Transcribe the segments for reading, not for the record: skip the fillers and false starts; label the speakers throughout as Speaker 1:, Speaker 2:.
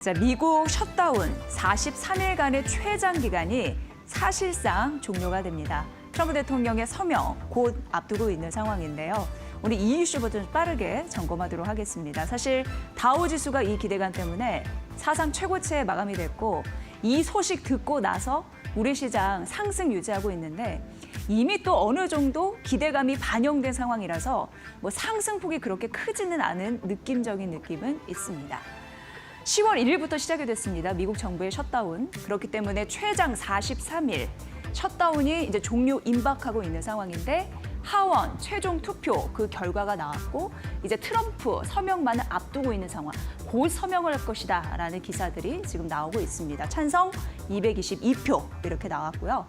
Speaker 1: 자, 미국 셧다운 43일간의 최장 기간이 사실상 종료가 됩니다. 트럼프 대통령의 서명 곧 앞두고 있는 상황인데요. 오늘 이 이슈부터 좀 빠르게 점검하도록 하겠습니다. 사실 다우지수가 이 기대감 때문에 사상 최고치에 마감이 됐고 이 소식 듣고 나서 우리 시장 상승 유지하고 있는데 이미 또 어느 정도 기대감이 반영된 상황이라서 뭐 상승폭이 그렇게 크지는 않은 느낌적인 느낌은 있습니다. 10월 1일부터 시작이 됐습니다. 미국 정부의 셧다운. 그렇기 때문에 최장 43일 셧다운이 이제 종료 임박하고 있는 상황인데 하원 최종 투표 그 결과가 나왔고 이제 트럼프 서명만을 앞두고 있는 상황. 곧 서명을 할 것이다라는 기사들이 지금 나오고 있습니다. 찬성 222표 이렇게 나왔고요.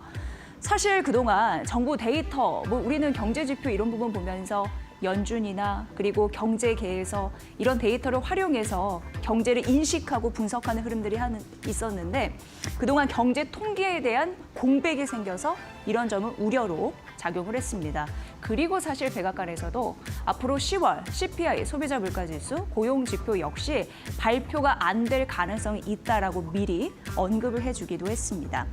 Speaker 1: 사실 그동안 정부 데이터, 뭐 우리는 경제 지표 이런 부분 보면서 연준이나 그리고 경제계에서 이런 데이터를 활용해서 경제를 인식하고 분석하는 흐름들이 있었는데 그동안 경제 통계에 대한 공백이 생겨서 이런 점은 우려로 작용을 했습니다. 그리고 사실 백악관에서도 앞으로 10월 CPI 소비자 물가지수 고용지표 역시 발표가 안 될 가능성이 있다라고 미리 언급을 해주기도 했습니다.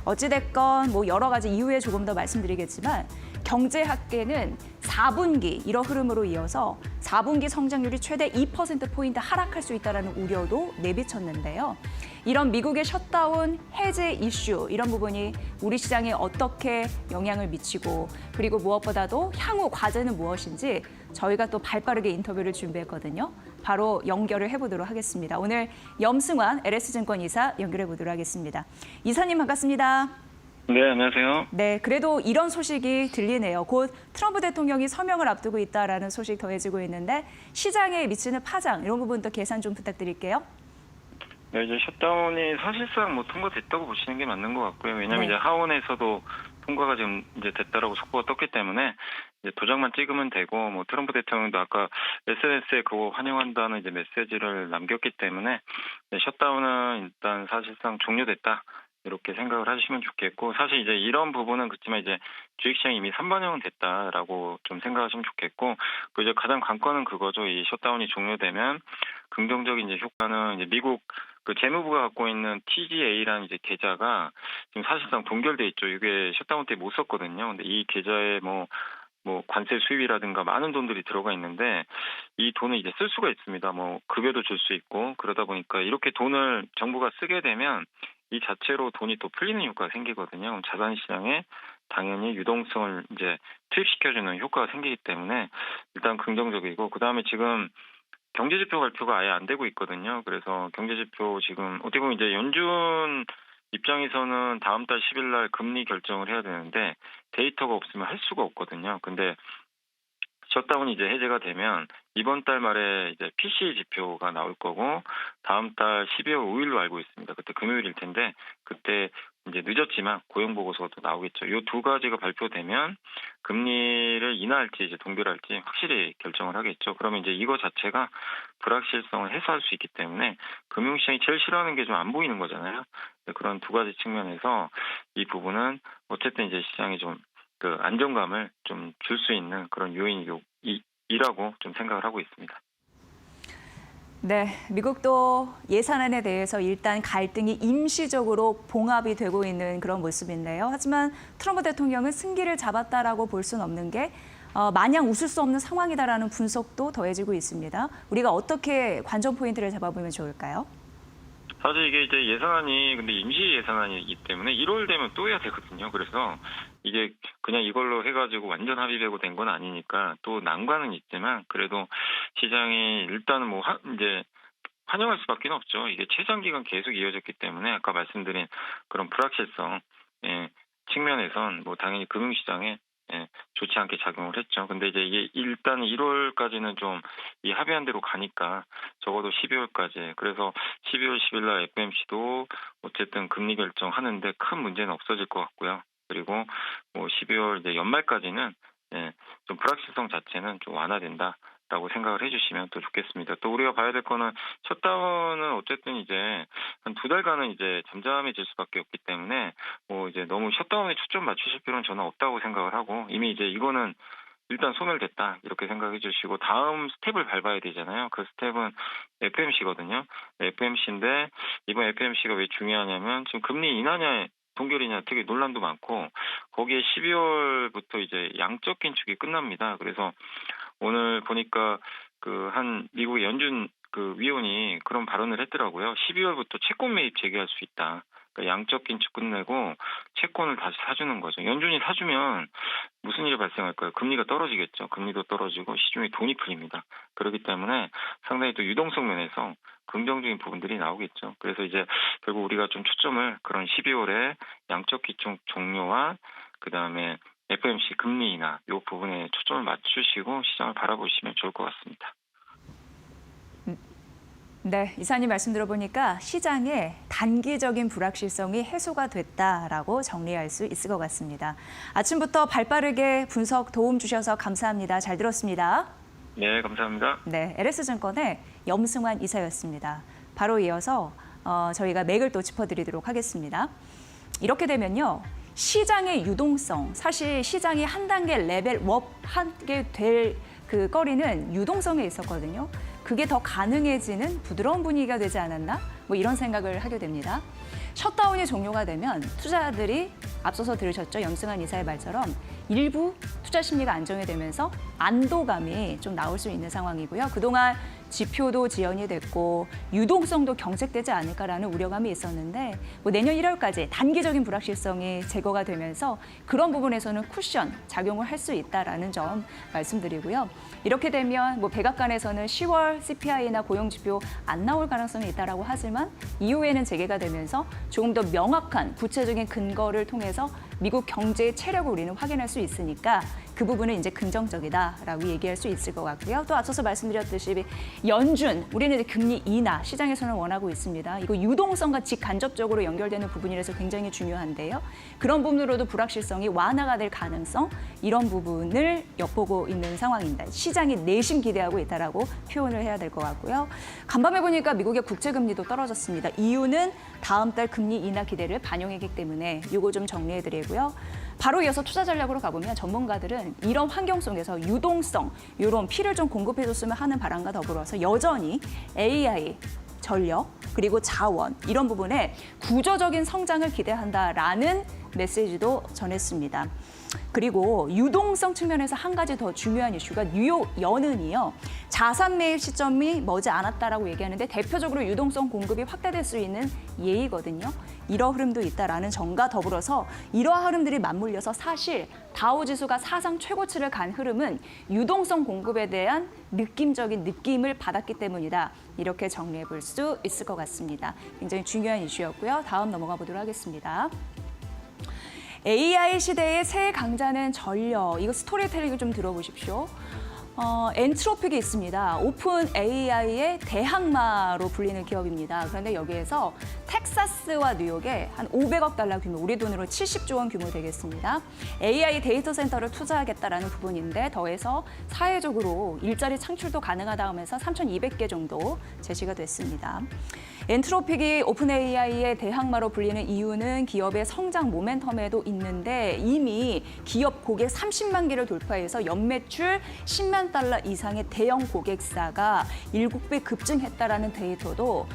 Speaker 1: 어찌됐건 뭐 여러 가지 이후에 조금 더 말씀드리겠지만 경제학계는 4분기 이런 흐름으로 이어서 4분기 성장률이 최대 2%포인트 하락할 수 있다는 우려도 내비쳤는데요. 이런 미국의 셧다운 해제 이슈 이런 부분이 우리 시장에 어떻게 영향을 미치고 그리고 무엇보다도 향후 과제는 무엇인지 저희가 또 발빠르게 인터뷰를 준비했거든요. 바로 연결을 해보도록 하겠습니다. 오늘 염승환 LS증권 이사 연결해 보도록 하겠습니다. 이사님 반갑습니다.
Speaker 2: 네, 안녕하세요.
Speaker 1: 네, 그래도 이런 소식이 들리네요. 곧 트럼프 대통령이 서명을 앞두고 있다라는 소식 더해지고 있는데 시장에 미치는 파장 이런 부분도 계산 좀 부탁드릴게요.
Speaker 2: 네, 이제 셧다운이 사실상 뭐 통과됐다고 보시는 게 맞는 것 같고요. 왜냐하면
Speaker 1: 네.
Speaker 2: 이제 하원에서도 통과가 지금 이제 됐다라고 속보가 떴기 때문에 이제 도장만 찍으면 되고 뭐 트럼프 대통령도 아까 SNS에 그거 환영한다는 이제 메시지를 남겼기 때문에 셧다운은 일단 사실상 종료됐다. 이렇게 생각을 하시면 좋겠고 사실 이제 이런 부분은 그렇지만 이제 주식시장이 이미 선반영은 됐다라고 좀 생각하시면 좋겠고 그 이제 가장 관건은 그거죠. 이 셧다운이 종료되면 긍정적인 이제 효과는 이제 미국 그 재무부가 갖고 있는 TGA라는 이제 계좌가 지금 사실상 동결돼 있죠. 이게 셧다운 때 못 썼거든요. 근데 이 계좌에 뭐 관세 수입이라든가 많은 돈들이 들어가 있는데 이 돈을 이제 쓸 수가 있습니다. 뭐 급여도 줄 수 있고 그러다 보니까 이렇게 돈을 정부가 쓰게 되면 이 자체로 돈이 또 풀리는 효과가 생기거든요. 그럼 자산시장에 당연히 유동성을 이제 투입시켜주는 효과가 생기기 때문에 일단 긍정적이고 그다음에 지금 경제지표 발표가 아예 안 되고 있거든요. 그래서 경제지표 지금 어떻게 보면 이제 연준 입장에서는 다음 달 10일 날 금리 결정을 해야 되는데 데이터가 없으면 할 수가 없거든요. 근데 셧다운이 이제 해제가 되면 이번 달 말에 이제 PCE 지표가 나올 거고 다음 달 12월 5일로 알고 있습니다. 그때 금요일일 텐데 그때 이제 늦었지만 고용 보고서가 또 나오겠죠. 이 두 가지가 발표되면 금리를 인하할지 이제 동결할지 확실히 결정을 하겠죠. 그러면 이제 이거 자체가 불확실성을 해소할 수 있기 때문에 금융시장이 제일 싫어하는 게 좀 안 보이는 거잖아요. 그런 두 가지 측면에서 이 부분은 어쨌든 이제 시장이 좀 그 안정감을 좀 줄 수 있는 그런 요인이라고 좀 생각을 하고 있습니다.
Speaker 1: 네, 미국도 예산안에 대해서 일단 갈등이 임시적으로 봉합이 되고 있는 그런 모습인데요. 하지만 트럼프 대통령은 승기를 잡았다라고 볼 수는 없는 게 마냥 웃을 수 없는 상황이다라는 분석도 더해지고 있습니다. 우리가 어떻게 관전 포인트를 잡아보면 좋을까요?
Speaker 2: 사실 이게 이제 예산안이 근데 임시 예산안이기 때문에 1월 되면 또 해야 되거든요. 그래서 이게 그냥 이걸로 해가지고 완전 합의되고 된 건 아니니까 또 난관은 있지만 그래도 시장이 일단은 뭐 이제 환영할 수밖에 없죠. 이게 최장 기간 계속 이어졌기 때문에 아까 말씀드린 그런 불확실성 측면에선 뭐 당연히 금융시장에 좋지 않게 작용을 했죠. 근데 이제 이게 일단 1월까지는 좀 이 합의한 대로 가니까 적어도 12월까지. 그래서 12월 10일 날 FOMC도 어쨌든 금리 결정하는데 큰 문제는 없어질 것 같고요. 그리고 뭐 12월 이제 연말까지는 좀 불확실성 자체는 좀 완화된다라고 생각을 해주시면 또 좋겠습니다. 또 우리가 봐야 될 거는 셧다운은 어쨌든 이제 한 2달간은 이제 잠잠해질 수밖에 없기 때문에 뭐 이제 너무 셧다운에 초점 맞추실 필요는 저는 없다고 생각을 하고 이미 이제 이거는 일단 손을 댔다 이렇게 생각해 주시고 다음 스텝을 밟아야 되잖아요. 그 스텝은 FMC거든요. FMC인데 이번 FMC가 왜 중요하냐면 지금 금리 인하냐 동결이냐 되게 논란도 많고 거기에 12월부터 이제 양적 긴축이 끝납니다. 그래서 오늘 보니까 그 한 미국의 연준 그 위원이 그런 발언을 했더라고요. 12월부터 채권 매입 재개할 수 있다. 그러니까 양적 긴축 끝내고 채권을 다시 사주는 거죠. 연준이 사주면 무슨 일이 발생할까요? 금리가 떨어지겠죠. 금리도 떨어지고 시중에 돈이 풀립니다. 그렇기 때문에 상당히 또 유동성 면에서 긍정적인 부분들이 나오겠죠. 그래서 이제 결국 우리가 좀 초점을 그런 12월에 양적 긴축 종료와 그다음에 FMC 금리 인하 이 부분에 초점을 맞추시고 시장을 바라보시면 좋을 것 같습니다.
Speaker 1: 네, 이사님 말씀 들어보니까 시장의 단기적인 불확실성이 해소가 됐다라고 정리할 수 있을 것 같습니다. 아침부터 발빠르게 분석 도움 주셔서 감사합니다. 잘 들었습니다.
Speaker 2: 네, 감사합니다.
Speaker 1: 네, LS증권의 염승환 이사였습니다. 바로 이어서 저희가 맥을 또 짚어드리도록 하겠습니다. 이렇게 되면요. 시장의 유동성, 사실 시장이 한 단계 레벨업하게 될 그 거리는 유동성에 있었거든요. 그게 더 가능해지는 부드러운 분위기가 되지 않았나? 뭐 이런 생각을 하게 됩니다. 셧다운이 종료가 되면 투자자들이 앞서서 들으셨죠? 염승환 이사의 말처럼 일부 투자 심리가 안정이 되면서 안도감이 좀 나올 수 있는 상황이고요. 그동안 지표도 지연이 됐고 유동성도 경색되지 않을까라는 우려감이 있었는데 뭐 내년 1월까지 단기적인 불확실성이 제거가 되면서 그런 부분에서는 쿠션 작용을 할 수 있다라는 점 말씀드리고요. 이렇게 되면 뭐 백악관에서는 10월 CPI나 고용지표 안 나올 가능성이 있다라고 하지만 이후에는 재개가 되면서 조금 더 명확한 구체적인 근거를 통해서 미국 경제의 체력을 우리는 확인할 수 있으니까 그 부분은 이제 긍정적이다라고 얘기할 수 있을 것 같고요. 또 앞서서 말씀드렸듯이 연준, 우리는 이제 금리 인하 시장에서는 원하고 있습니다. 이거 유동성과 직간접적으로 연결되는 부분이라서 굉장히 중요한데요. 그런 부분으로도 불확실성이 완화가 될 가능성 이런 부분을 엿보고 있는 상황입니다. 시장이 내심 기대하고 있다라고 표현을 해야 될 것 같고요. 간밤에 보니까 미국의 국채금리도 떨어졌습니다. 이유는 다음 달 금리 인하 기대를 반영했기 때문에 이거 좀 정리해드리고요. 바로 이어서 투자 전략으로 가보면 전문가들은 이런 환경 속에서 유동성, 이런 피를 좀 공급해줬으면 하는 바람과 더불어서 여전히 AI, 전력, 그리고 자원 이런 부분에 구조적인 성장을 기대한다라는 메시지도 전했습니다. 그리고 유동성 측면에서 한 가지 더 중요한 이슈가 뉴욕 연은이요. 자산 매입 시점이 머지 않았다라고 얘기하는데 대표적으로 유동성 공급이 확대될 수 있는 예이거든요. 이러 흐름도 있다라는 점과 더불어서 이러한 흐름들이 맞물려서 사실 다우지수가 사상 최고치를 간 흐름은 유동성 공급에 대한 느낌적인 느낌을 받았기 때문이다. 이렇게 정리해 볼 수 있을 것 같습니다. 굉장히 중요한 이슈였고요. 다음 넘어가 보도록 하겠습니다. AI 시대의 새 강자는 전력. 이거 스토리텔링을 좀 들어보십시오. 엔트로픽이 있습니다. 오픈 AI의 대항마로 불리는 기업입니다. 그런데 여기에서 텍사스와 뉴욕에 한 500억 달러 규모, 우리 돈으로 70조 원 규모 되겠습니다. AI 데이터 센터를 투자하겠다라는 부분인데 더해서 사회적으로 일자리 창출도 가능하다 하면서 3,200개 정도 제시가 됐습니다. 엔트로픽이 오픈 AI의 대항마로 불리는 이유는 기업의 성장 모멘텀에도 있는데 이미 기업 고객 30만 개를 돌파해서 연매출 10만 달러 이상의 대형 고객사가 7배 급증했다라는 데이터도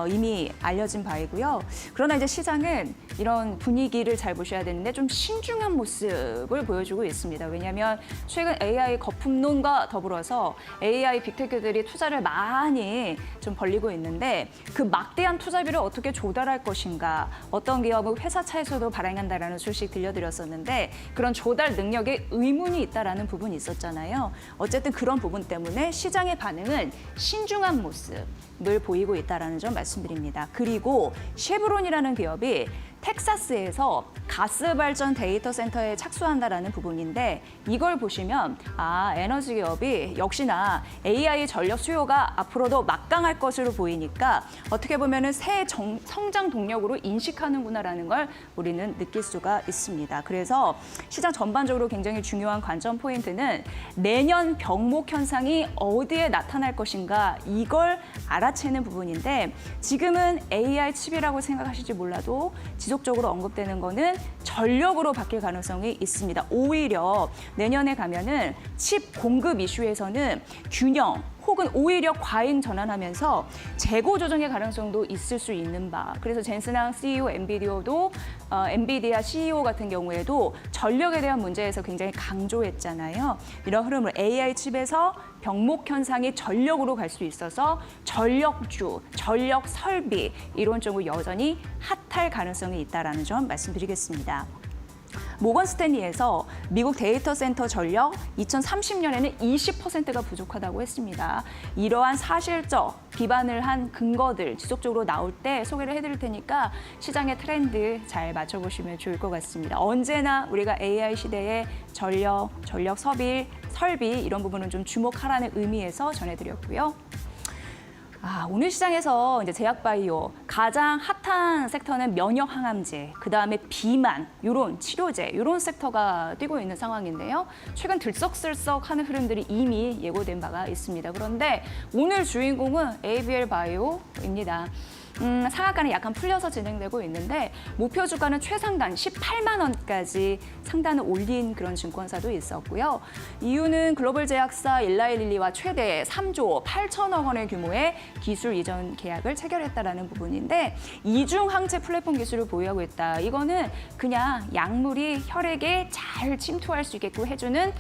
Speaker 1: 이미 알려진 바이고요. 그러나 이제 시장은 이런 분위기를 잘 보셔야 되는데 좀 신중한 모습을 보여주고 있습니다. 왜냐하면 최근 AI 거품론과 더불어서 AI 빅테크들이 투자를 많이 좀 벌리고 있는데 그 막대한 투자비를 어떻게 조달할 것인가, 어떤 기업은 회사 차에서도 발행한다라는 소식 들려드렸었는데 그런 조달 능력에 의문이 있다라는 부분이 있었잖아요. 어쨌든 그런 부분 때문에 시장의 반응은 신중한 모습을 보이고 있다라는 점 말씀드립니다. 그리고 쉐브론이라는 기업이 텍사스에서 가스 발전 데이터 센터에 착수한다라는 부분인데 이걸 보시면 에너지 기업이 역시나 AI 전력 수요가 앞으로도 막강할 것으로 보이니까 어떻게 보면은 새 성장 동력으로 인식하는구나라는 걸 우리는 느낄 수가 있습니다. 그래서 시장 전반적으로 굉장히 중요한 관전 포인트는 내년 병목 현상이 어디에 나타날 것인가 이걸 알아채는 부분인데 지금은 AI 칩이라고 생각하실지 몰라도 지속적으로 언급되는 거는 전력으로 바뀔 가능성이 있습니다. 오히려 내년에 가면은 칩 공급 이슈에서는 균형 혹은 오히려 과잉 전환하면서 재고 조정의 가능성도 있을 수 있는 바. 그래서 젠슨항 CEO 엔비디아도 엔비디아 CEO 같은 경우에도 전력에 대한 문제에서 굉장히 강조했잖아요. 이런 흐름을 AI 칩에서 병목 현상이 전력으로 갈 수 있어서 전력주, 전력 설비 이런 쪽으로 여전히 핫할 가능성이 있다라는 점 말씀드리겠습니다. 모건 스탠리에서 미국 데이터 센터 전력 2030년에는 20%가 부족하다고 했습니다. 이러한 사실적 비반을 한 근거들 지속적으로 나올 때 소개를 해드릴 테니까 시장의 트렌드 잘 맞춰보시면 좋을 것 같습니다. 언제나 우리가 AI 시대의 전력 설비 이런 부분은 좀 주목하라는 의미에서 전해드렸고요. 오늘 시장에서 이제 제약바이오 가장 핫한 섹터는 면역 항암제, 그 다음에 비만, 이런 치료제, 이런 섹터가 뛰고 있는 상황인데요. 최근 들썩들썩하는 흐름들이 이미 예고된 바가 있습니다. 그런데 오늘 주인공은 ABL 바이오입니다. 상한가는 약간 풀려서 진행되고 있는데 목표 주가는 최상단 18만 원까지 상단을 올린 그런 증권사도 있었고요. 이유는 글로벌 제약사 일라이릴리와 최대 3조 8천억 원의 규모의 기술 이전 계약을 체결했다라는 부분인데 이중 항체 플랫폼 기술을 보유하고 있다. 이거는 그냥 약물이 혈액에 잘 침투할 수 있게끔 해주는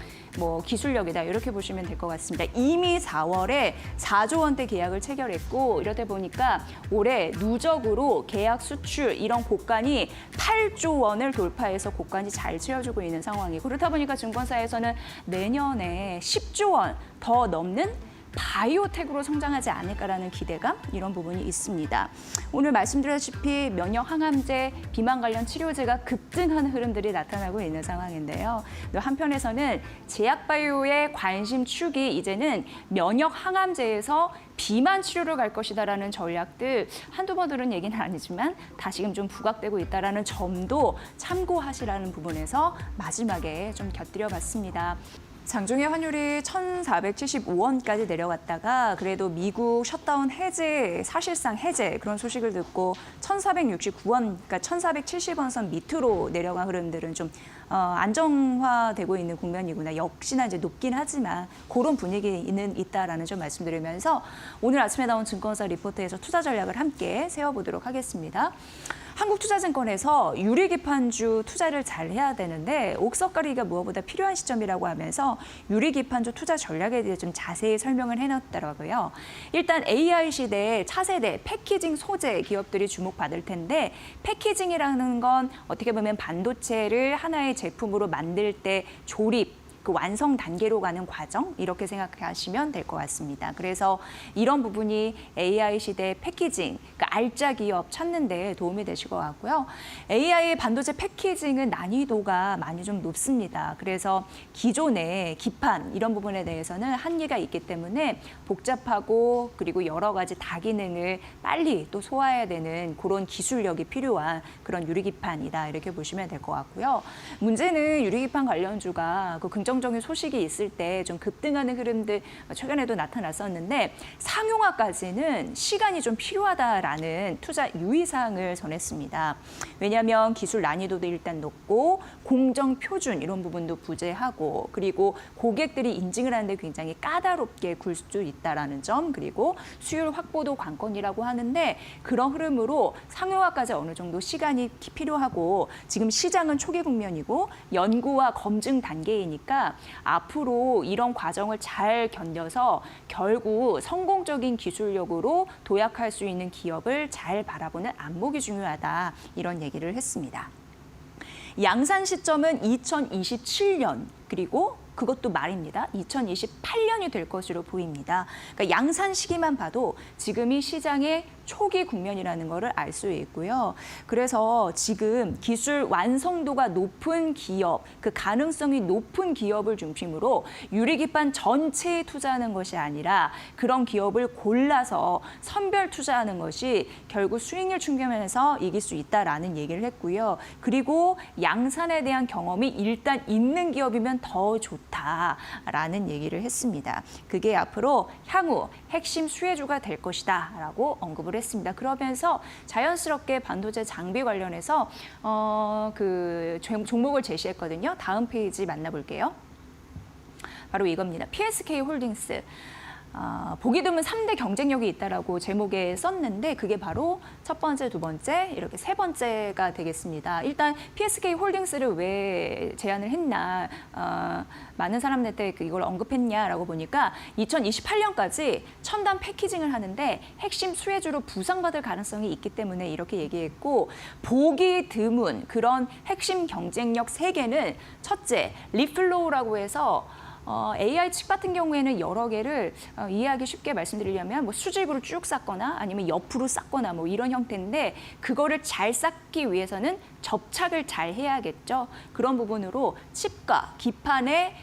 Speaker 1: 기술력이다 이렇게 보시면 될 것 같습니다. 이미 4월에 4조 원대 계약을 체결했고 이러다 보니까 올해 누적으로 계약 수출 이런 고간이 8조 원을 돌파해서 고간이 잘 채워주고 있는 상황이고 그렇다 보니까 증권사에서는 내년에 10조 원 더 넘는 바이오텍으로 성장하지 않을까라는 기대감 이런 부분이 있습니다. 오늘 말씀드렸다시피 면역 항암제, 비만 관련 치료제가 급등하는 흐름들이 나타나고 있는 상황인데요. 또 한편에서는 제약바이오의 관심 축이 이제는 면역 항암제에서 비만 치료로 갈 것이다라는 전략들 한두 번 들은 얘기는 아니지만 다시금 좀 부각되고 있다라는 점도 참고하시라는 부분에서 마지막에 좀 곁들여봤습니다. 장중에 환율이 1,475원까지 내려갔다가 그래도 미국 셧다운 해제, 사실상 해제 그런 소식을 듣고 1,469원, 그러니까 1,470원 선 밑으로 내려간 흐름들은 좀 안정화되고 있는 국면이구나. 역시나 이제 높긴 하지만 그런 분위기는 있다라는 점 말씀드리면서 오늘 아침에 나온 증권사 리포트에서 투자 전략을 함께 세워보도록 하겠습니다. 한국투자증권에서 유리기판주 투자를 잘 해야 되는데 옥석가리가 무엇보다 필요한 시점이라고 하면서 유리기판주 투자 전략에 대해 좀 자세히 설명을 해놨더라고요. 일단 AI 시대의 차세대 패키징 소재 기업들이 주목받을 텐데 패키징이라는 건 어떻게 보면 반도체를 하나의 제품으로 만들 때 조립, 그 완성 단계로 가는 과정 이렇게 생각하시면 될 것 같습니다. 그래서 이런 부분이 AI 시대 패키징, 그러니까 알짜 기업 찾는 데 도움이 되실 것 같고요. AI 반도체 패키징은 난이도가 많이 좀 높습니다. 그래서 기존의 기판 이런 부분에 대해서는 한계가 있기 때문에 복잡하고 그리고 여러 가지 다기능을 빨리 또 소화해야 되는 그런 기술력이 필요한 그런 유리기판이다 이렇게 보시면 될 것 같고요. 문제는 유리기판 관련주가 그 긍정적인 소식이 있을 때 좀 급등하는 흐름들 최근에도 나타났었는데 상용화까지는 시간이 좀 필요하다라는 투자 유의사항을 전했습니다. 왜냐하면 기술 난이도도 일단 높고 공정 표준 이런 부분도 부재하고 그리고 고객들이 인증을 하는데 굉장히 까다롭게 굴 수 있다라는 점 그리고 수율 확보도 관건이라고 하는데 그런 흐름으로 상용화까지 어느 정도 시간이 필요하고 지금 시장은 초기 국면이고 연구와 검증 단계이니까 앞으로 이런 과정을 잘 견뎌서 결국 성공적인 기술력으로 도약할 수 있는 기업을 잘 바라보는 안목이 중요하다 이런 얘기를 했습니다. 양산 시점은 2027년 그리고 그것도 말입니다. 2028년이 될 것으로 보입니다. 그러니까 양산 시기만 봐도 지금이 시장의 초기 국면이라는 것을 알 수 있고요. 그래서 지금 기술 완성도가 높은 기업, 그 가능성이 높은 기업을 중심으로 유리기판 전체에 투자하는 것이 아니라 그런 기업을 골라서 선별 투자하는 것이 결국 수익률 충격면에서 이길 수 있다라는 얘기를 했고요. 그리고 양산에 대한 경험이 일단 있는 기업이면 더 좋다라는 얘기를 했습니다. 그게 앞으로 향후 핵심 수혜주가 될 것이다라고 언급을 했습니다. 그러면서 자연스럽게 반도체 장비 관련해서 그 종목을 제시했거든요. 다음 페이지 만나볼게요. 바로 이겁니다. PSK 홀딩스. 보기 드문 3대 경쟁력이 있다라고 제목에 썼는데 그게 바로 첫 번째, 두 번째, 이렇게 세 번째가 되겠습니다. 일단 PSK 홀딩스를 왜 제안을 했나, 많은 사람들한테 이걸 언급했냐라고 보니까 2028년까지 첨단 패키징을 하는데 핵심 수혜주로 부상받을 가능성이 있기 때문에 이렇게 얘기했고, 보기 드문 그런 핵심 경쟁력 3개는 첫째, 리플로우라고 해서 AI 칩 같은 경우에는 여러 개를 이해하기 쉽게 말씀드리려면 뭐 수직으로 쭉 쌓거나 아니면 옆으로 쌓거나 뭐 이런 형태인데, 그거를 잘 쌓기 위해서는 접착을 잘 해야겠죠. 그런 부분으로 칩과 기판의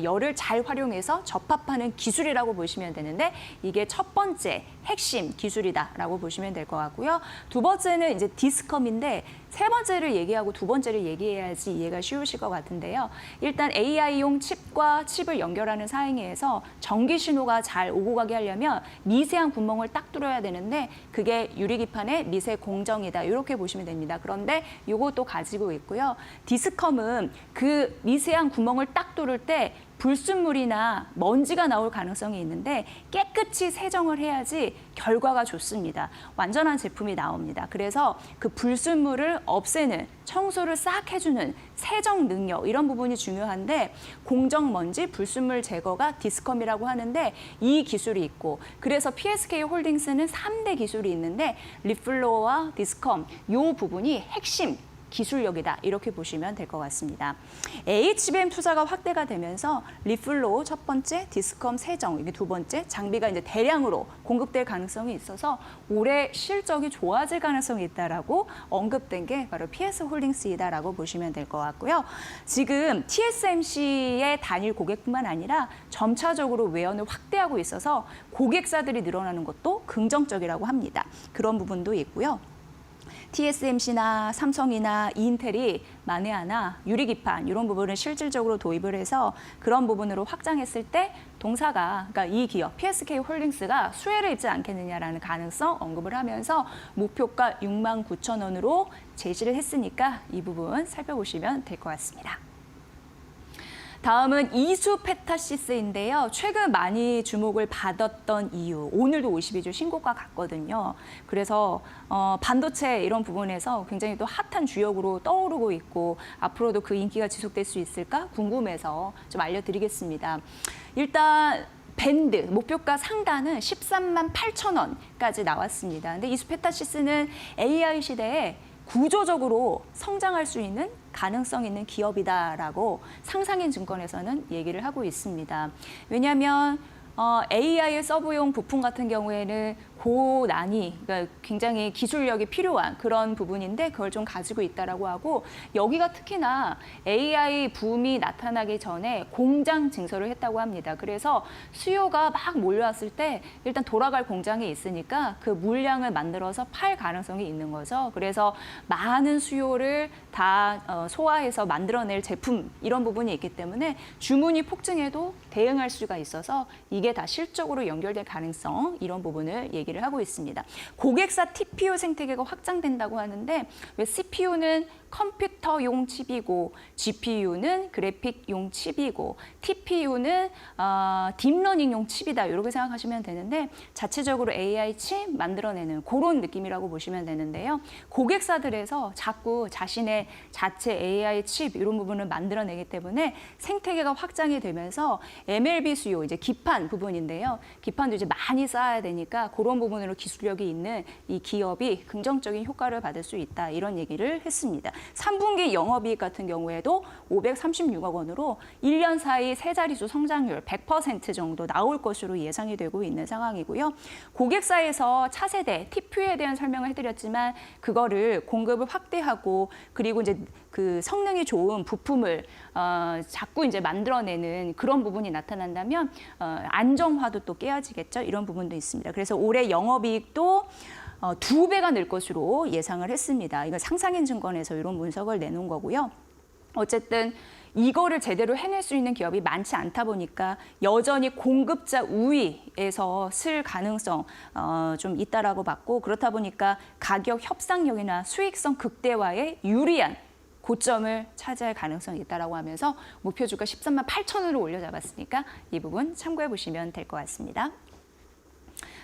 Speaker 1: 열을 잘 활용해서 접합하는 기술이라고 보시면 되는데, 이게 첫 번째 핵심 기술이다라고 보시면 될 것 같고요. 두 번째는 이제 디스컴인데, 세 번째를 얘기하고 두 번째를 얘기해야지 이해가 쉬우실 것 같은데요. 일단 AI용 칩과 칩을 연결하는 사이에서 전기 신호가 잘 오고 가게 하려면 미세한 구멍을 딱 뚫어야 되는데, 그게 유리기판의 미세 공정이다, 이렇게 보시면 됩니다. 그런데 이것도 가지고 있고요. 디스컴은 그 미세한 구멍을 딱 뚫을 때 불순물이나 먼지가 나올 가능성이 있는데 깨끗이 세정을 해야지 결과가 좋습니다. 완전한 제품이 나옵니다. 그래서 그 불순물을 없애는, 청소를 싹 해주는 세정 능력, 이런 부분이 중요한데, 공정 먼지, 불순물 제거가 디스컴이라고 하는데 이 기술이 있고, 그래서 PSK 홀딩스는 3대 기술이 있는데 리플로어와 디스컴, 이 부분이 핵심 기술력이다, 이렇게 보시면 될 것 같습니다. HBM 투자가 확대가 되면서 리플로우 첫 번째, 디스컴 세정 이게 두 번째, 장비가 이제 대량으로 공급될 가능성이 있어서 올해 실적이 좋아질 가능성이 있다라고 언급된 게 바로 PS 홀딩스이다라고 보시면 될 것 같고요. 지금 TSMC의 단일 고객뿐만 아니라 점차적으로 외연을 확대하고 있어서 고객사들이 늘어나는 것도 긍정적이라고 합니다. 그런 부분도 있고요. TSMC나 삼성이나 인텔이 만에 하나 유리기판 이런 부분을 실질적으로 도입을 해서 그런 부분으로 확장했을 때 동사가, 그러니까 이 기업 PSK 홀딩스가 수혜를 입지 않겠느냐라는 가능성 언급을 하면서 목표가 69,000원으로 제시를 했으니까 이 부분 살펴보시면 될 것 같습니다. 다음은 이수페타시스인데요. 최근 많이 주목을 받았던 이유, 오늘도 52주 신고가 갔거든요. 그래서 반도체 이런 부분에서 굉장히 또 핫한 주역으로 떠오르고 있고, 앞으로도 그 인기가 지속될 수 있을까 궁금해서 좀 알려드리겠습니다. 일단 밴드, 목표가 상단은 13만 8천 원까지 나왔습니다. 근데 이수페타시스는 AI 시대에 구조적으로 성장할 수 있는 가능성 있는 기업이다라고 상상인 증권에서는 얘기를 하고 있습니다. 왜냐하면 AI 서브용 부품 같은 경우에는 고난이, 그러니까 굉장히 기술력이 필요한 그런 부분인데 그걸 좀 가지고 있다라고 하고, 여기가 특히나 AI 붐이 나타나기 전에 공장 증설을 했다고 합니다. 그래서 수요가 막 몰려왔을 때 일단 돌아갈 공장이 있으니까 그 물량을 만들어서 팔 가능성이 있는 거죠. 그래서 많은 수요를 다 소화해서 만들어낼 제품, 이런 부분이 있기 때문에 주문이 폭증해도 대응할 수가 있어서 이게 다 실적으로 연결될 가능성, 이런 부분을 얘기를 하고 있습니다. 고객사 TPU 생태계가 확장된다고 하는데, 왜 CPU는 컴퓨터용 칩이고 GPU는 그래픽용 칩이고 TPU는 딥러닝용 칩이다, 이렇게 생각하시면 되는데, 자체적으로 AI 칩 만들어내는 그런 느낌이라고 보시면 되는데요. 고객사들에서 자꾸 자신의 자체 AI 칩 이런 부분을 만들어내기 때문에 생태계가 확장이 되면서 MLB 수요, 이제 기판 부분인데요. 기판도 이제 많이 쌓아야 되니까 그런 부분으로 기술력이 있는 이 기업이 긍정적인 효과를 받을 수 있다, 이런 얘기를 했습니다. 3분기 영업이익 같은 경우에도 536억 원으로 1년 사이 세 자릿수 성장률 100% 정도 나올 것으로 예상이 되고 있는 상황이고요. 고객사에서 차세대 TPU에 대한 설명을 해드렸지만, 그거를 공급을 확대하고, 그리고 이제 그 성능이 좋은 부품을 자꾸 이제 만들어내는 그런 부분이 나타난다면 안정화도 또 깨어지겠죠. 이런 부분도 있습니다. 그래서 올해 영업이익도 2배가 늘 것으로 예상을 했습니다. 이거 상상인 증권에서 이런 분석을 내놓은 거고요. 어쨌든 이거를 제대로 해낼 수 있는 기업이 많지 않다 보니까 여전히 공급자 우위에서 쓸 가능성 좀 있다라고 봤고, 그렇다 보니까 가격 협상력이나 수익성 극대화에 유리한 고점을 차지할 가능성이 있다라고 하면서 목표 주가 13만 8천원으로 올려잡았으니까 이 부분 참고해 보시면 될 것 같습니다.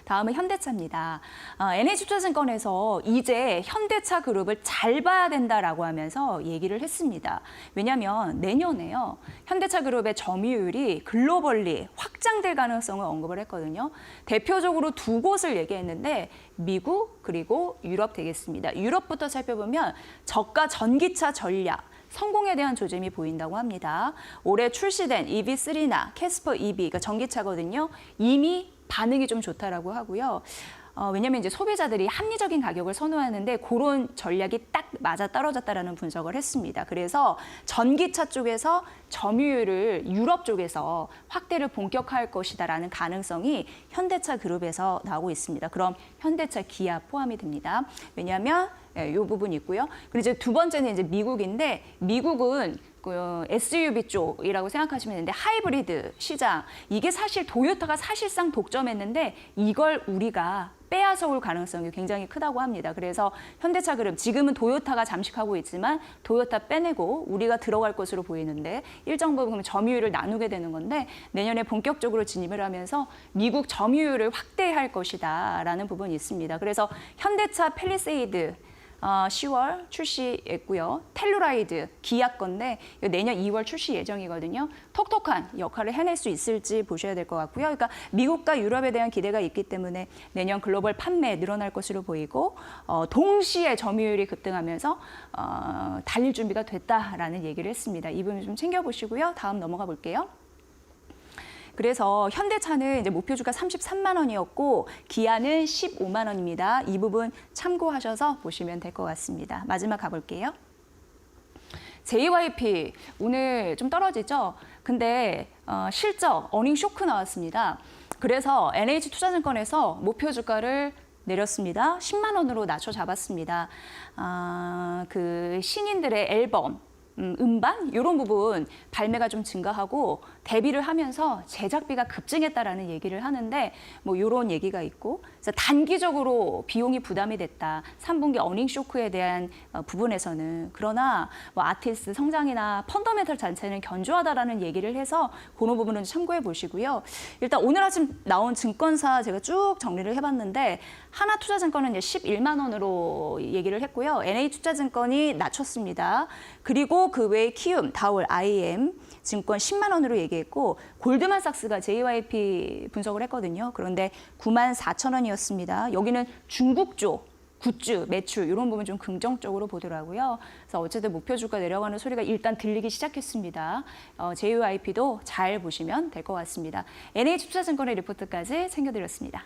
Speaker 1: 다음은 현대차입니다. NH투자증권에서 이제 현대차 그룹을 잘 봐야 된다라고 하면서 얘기를 했습니다. 왜냐하면 내년에요. 현대차 그룹의 점유율이 글로벌리 확장될 가능성을 언급을 했거든요. 대표적으로 두 곳을 얘기했는데 미국 그리고 유럽 되겠습니다. 유럽부터 살펴보면 저가 전기차 전략, 성공에 대한 조짐이 보인다고 합니다. 올해 출시된 EV3나 캐스퍼 EV, 그러니까 전기차거든요. 이미 반응이 좀 좋다라고 하고요. 왜냐하면 이제 소비자들이 합리적인 가격을 선호하는데 그런 전략이 딱 맞아 떨어졌다라는 분석을 했습니다. 그래서 전기차 쪽에서 점유율을 유럽 쪽에서 확대를 본격화할 것이다라는 가능성이 현대차 그룹에서 나오고 있습니다. 그럼 현대차, 기아 포함이 됩니다. 왜냐하면 이 부분이 있고요. 그리고 이제 두 번째는 이제 미국인데 미국은 그 SUV 쪽이라고 생각하시면 되는데 하이브리드 시장, 이게 사실 토요타가 사실상 독점했는데 이걸 우리가 빼앗아 올 가능성이 굉장히 크다고 합니다. 그래서 현대차 그룹, 지금은 토요타가 잠식하고 있지만 토요타 빼내고 우리가 들어갈 것으로 보이는데 일정 부분 점유율을 나누게 되는 건데 내년에 본격적으로 진입을 하면서 미국 점유율을 확대할 것이다라는 부분이 있습니다. 그래서 현대차 팰리세이드 10월 출시했고요. 텔루라이드 기아 건데 내년 2월 출시 예정이거든요. 톡톡한 역할을 해낼 수 있을지 보셔야 될 것 같고요. 그러니까 미국과 유럽에 대한 기대가 있기 때문에 내년 글로벌 판매 늘어날 것으로 보이고 동시에 점유율이 급등하면서 달릴 준비가 됐다라는 얘기를 했습니다. 이 부분 좀 챙겨보시고요. 다음 넘어가 볼게요. 그래서 현대차는 이제 목표 주가 33만 원이었고 기아는 15만 원입니다. 이 부분 참고하셔서 보시면 될 것 같습니다. 마지막 가볼게요. JYP 오늘 좀 떨어지죠? 근데 실적 어닝 쇼크 나왔습니다. 그래서 NH투자증권에서 목표 주가를 내렸습니다. 10만 원으로 낮춰 잡았습니다. 그 신인들의 앨범, 음반 이런 부분 발매가 좀 증가하고 대비를 하면서 제작비가 급증했다라는 얘기를 하는데 뭐 이런 얘기가 있고, 그래서 단기적으로 비용이 부담이 됐다. 3분기 어닝 쇼크에 대한 부분에서는. 그러나 뭐 아티스트 성장이나 펀더멘털 자체는 견조하다라는 얘기를 해서 그런 부분은 참고해 보시고요. 일단 오늘 아침 나온 증권사 제가 쭉 정리를 해봤는데 하나투자증권은 11만 원으로 얘기를 했고요. NH투자증권이 낮췄습니다. 그리고 그 외에 키움, 다올, IM 증권 10만 원으로 얘기했고 골드만삭스가 JYP 분석을 했거든요. 그런데 9만 4천 원이었습니다. 여기는 중국 쪽 굿즈, 매출 이런 부분 좀 긍정적으로 보더라고요. 그래서 어쨌든 목표 주가 내려가는 소리가 일단 들리기 시작했습니다. JYP도 잘 보시면 될 것 같습니다. NH투자증권의 리포트까지 챙겨드렸습니다.